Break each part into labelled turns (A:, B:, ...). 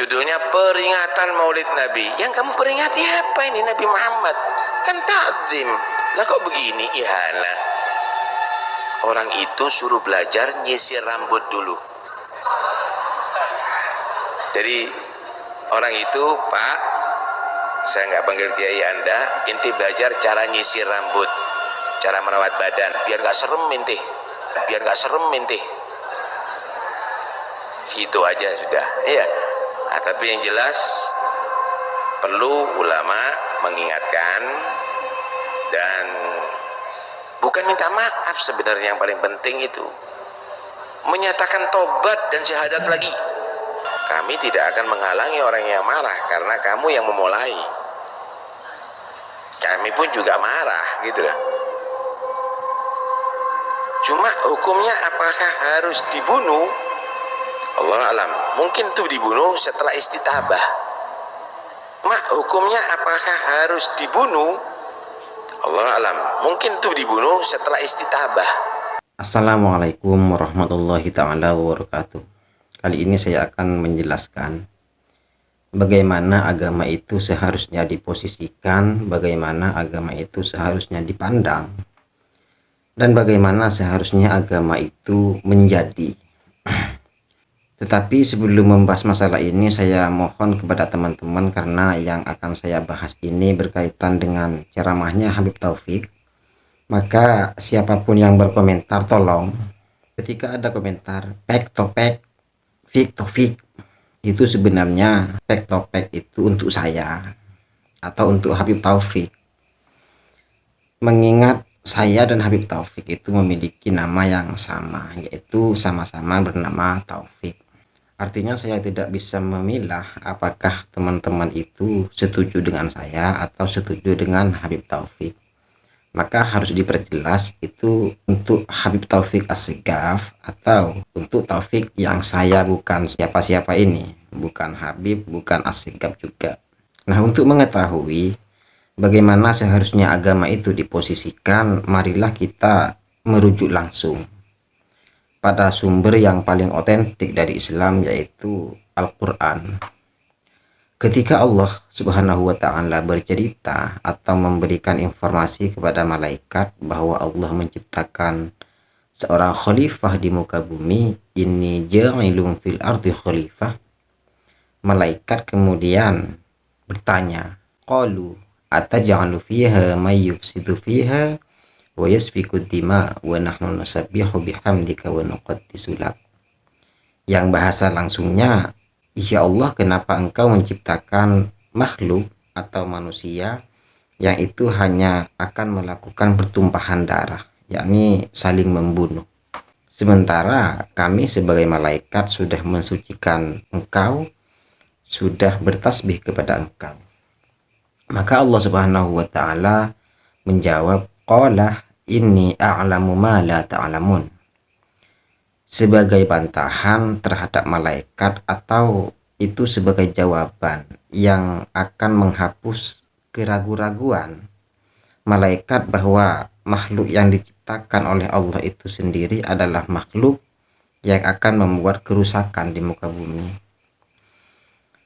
A: Judulnya peringatan Maulid Nabi. Yang kamu peringati apa ini? Nabi Muhammad kan takdim. Lah kok begini? Ihana. Orang itu suruh belajar nyisir rambut dulu. Jadi orang itu, Pak, saya nggak panggil kiai Anda, inti belajar cara nyisir rambut, cara merawat badan, biar nggak serem inti, Segitu aja sudah, iya. Nah, tapi yang jelas perlu ulama mengingatkan dan bukan minta maaf sebenarnya, yang paling penting itu menyatakan tobat dan syahadat lagi. Kami tidak akan menghalangi orang yang marah karena kamu yang memulai. Kami pun juga marah gitu loh. Cuma hukumnya apakah harus dibunuh? Allah alam. Mungkin tuh dibunuh setelah istitabah. Hukumnya apakah harus dibunuh? Allah alam. Mungkin tuh dibunuh setelah istitabah.
B: Assalamualaikum warahmatullahi ta'ala wabarakatuh. Kali ini saya akan menjelaskan bagaimana agama itu seharusnya diposisikan, bagaimana agama itu seharusnya dipandang, dan bagaimana seharusnya agama itu menjadi. Tetapi sebelum membahas masalah ini, saya mohon kepada teman-teman, karena yang akan saya bahas ini berkaitan dengan ceramahnya Habib Taufik. Maka siapapun yang berkomentar, tolong ketika ada komentar pek topek fik tofik, itu sebenarnya pek topek itu untuk saya atau untuk Habib Taufik, mengingat saya dan Habib Taufik itu memiliki nama yang sama, yaitu sama-sama bernama Taufik. Artinya saya tidak bisa memilah apakah teman-teman itu setuju dengan saya atau setuju dengan Habib Taufik. Maka harus diperjelas itu untuk Habib Taufik As-Segaf atau untuk Taufik yang saya bukan siapa-siapa ini, bukan Habib, bukan As-Segaf juga. Nah, untuk mengetahui bagaimana seharusnya agama itu diposisikan, marilah kita merujuk langsung pada sumber yang paling otentik dari Islam, yaitu Al-Quran. Ketika Allah Subhanahu wa Ta'ala bercerita atau memberikan informasi kepada malaikat bahwa Allah menciptakan seorang khalifah di muka bumi, inni ja'ilun fil ardi khalifah, malaikat kemudian bertanya, qalu ataj'alu fiha may yufsidu fiha wa yasfiku dima wa nahnu nusabbihu bihamdika wa nuqaddisu lak. Yang bahasa langsungnya, ya Allah, kenapa engkau menciptakan makhluk atau manusia yang itu hanya akan melakukan pertumpahan darah, yakni saling membunuh, sementara kami sebagai malaikat sudah mensucikan engkau, sudah bertasbih kepada engkau. Maka Allah Subhanahu wa Ta'ala menjawab, qala inni a'lamu ma la ta'lamun, sebagai bantahan terhadap malaikat, atau itu sebagai jawaban yang akan menghapus keraguan-raguan malaikat bahwa makhluk yang diciptakan oleh Allah itu sendiri adalah makhluk yang akan membuat kerusakan di muka bumi.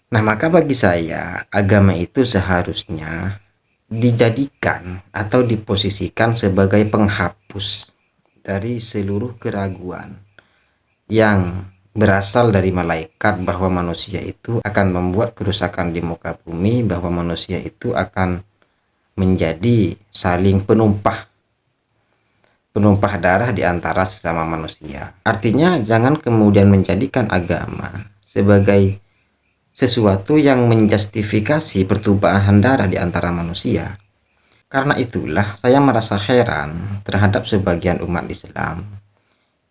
B: Nah, maka bagi saya agama itu seharusnya dijadikan atau diposisikan sebagai penghapus dari seluruh keraguan yang berasal dari malaikat bahwa manusia itu akan membuat kerusakan di muka bumi, bahwa manusia itu akan menjadi saling penumpah darah di antara sesama manusia. Artinya jangan kemudian menjadikan agama sebagai sesuatu yang menjustifikasi pertumpahan darah di antara manusia. Karena itulah saya merasa heran terhadap sebagian umat Islam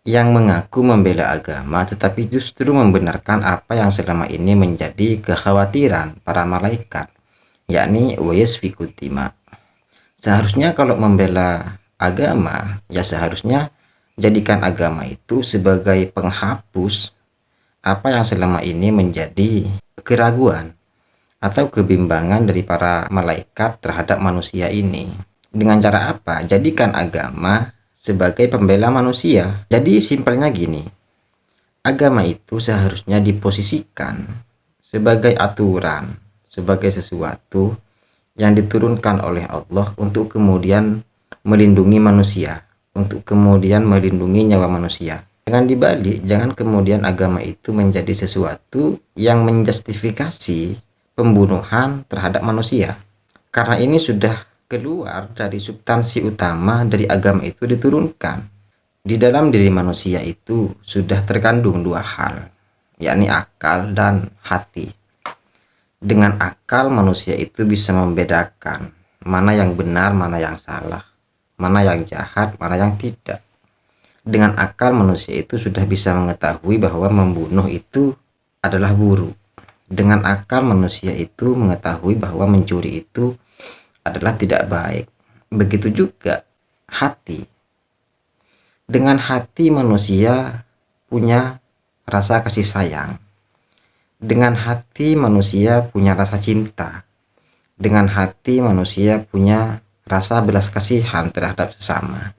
B: yang mengaku membela agama tetapi justru membenarkan apa yang selama ini menjadi kekhawatiran para malaikat, yakni wayasfiku dima. Seharusnya kalau membela agama, ya seharusnya jadikan agama itu sebagai penghapus apa yang selama ini menjadi keraguan atau kebimbangan dari para malaikat terhadap manusia ini. Dengan cara apa? Jadikan agama sebagai pembela manusia. Jadi simpelnya gini, agama itu seharusnya diposisikan sebagai aturan, sebagai sesuatu yang diturunkan oleh Allah untuk kemudian melindungi manusia, untuk kemudian melindungi nyawa manusia. Jangan dibalik, jangan kemudian agama itu menjadi sesuatu yang menjustifikasi pembunuhan terhadap manusia. Karena ini sudah keluar dari substansi utama dari agama itu diturunkan. Di dalam diri manusia itu sudah terkandung dua hal, yakni akal dan hati. Dengan akal manusia itu bisa membedakan mana yang benar, mana yang salah, mana yang jahat, mana yang tidak. Dengan akal manusia itu sudah bisa mengetahui bahwa membunuh itu adalah buruk. Dengan akal manusia itu mengetahui bahwa mencuri itu adalah tidak baik. Begitu juga hati. Dengan hati manusia punya rasa kasih sayang. Dengan hati manusia punya rasa cinta. Dengan hati manusia punya rasa belas kasihan terhadap sesama.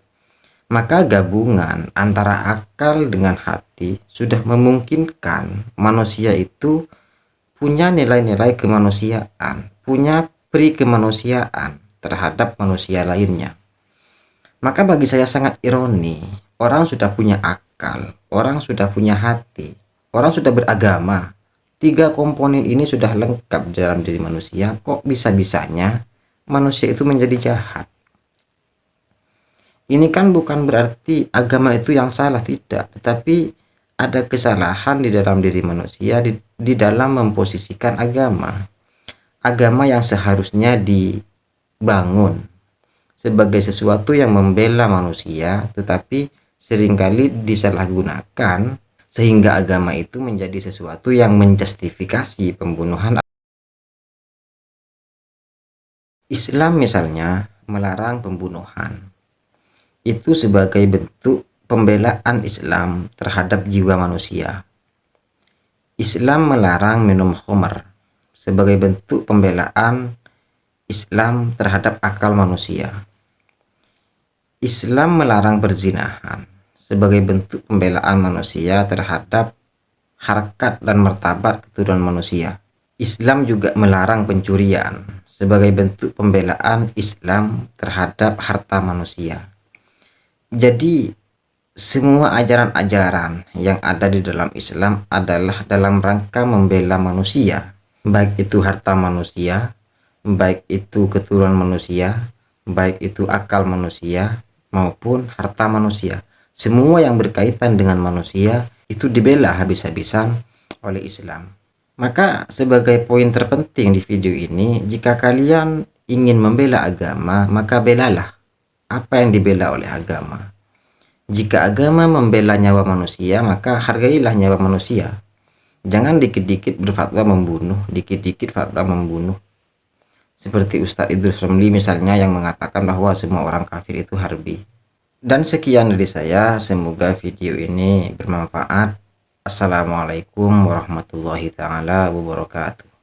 B: Maka gabungan antara akal dengan hati sudah memungkinkan manusia itu punya nilai-nilai kemanusiaan, punya pri kemanusiaan terhadap manusia lainnya. Maka bagi saya sangat ironi, orang sudah punya akal, orang sudah punya hati, orang sudah beragama. Tiga komponen ini sudah lengkap dalam diri manusia, kok bisa-bisanya manusia itu menjadi jahat? Ini kan bukan berarti agama itu yang salah, tidak, tetapi ada kesalahan di dalam diri manusia di dalam memposisikan agama. Agama yang seharusnya dibangun sebagai sesuatu yang membela manusia, tetapi seringkali disalahgunakan sehingga agama itu menjadi sesuatu yang menjustifikasi pembunuhan. Islam misalnya melarang pembunuhan. Itu sebagai bentuk pembelaan Islam terhadap jiwa manusia. Islam melarang minum khamar sebagai bentuk pembelaan Islam terhadap akal manusia. Islam melarang perzinahan sebagai bentuk pembelaan manusia terhadap harkat dan martabat keturunan manusia. Islam juga melarang pencurian sebagai bentuk pembelaan Islam terhadap harta manusia. Jadi semua ajaran-ajaran yang ada di dalam Islam adalah dalam rangka membela manusia, baik itu harta manusia, baik itu keturunan manusia, baik itu akal manusia maupun harta manusia. Semua yang berkaitan dengan manusia itu dibela habis-habisan oleh Islam. Maka sebagai poin terpenting di video ini, jika kalian ingin membela agama, maka belalah apa yang dibela oleh agama. Jika agama membela nyawa manusia, maka hargailah nyawa manusia. Jangan dikit-dikit berfatwa membunuh, dikit-dikit fatwa membunuh. Seperti Ustadz Idrus Romli misalnya yang mengatakan bahwa semua orang kafir itu harbi. Dan sekian dari saya, semoga video ini bermanfaat. Assalamualaikum warahmatullahi taala wabarakatuh.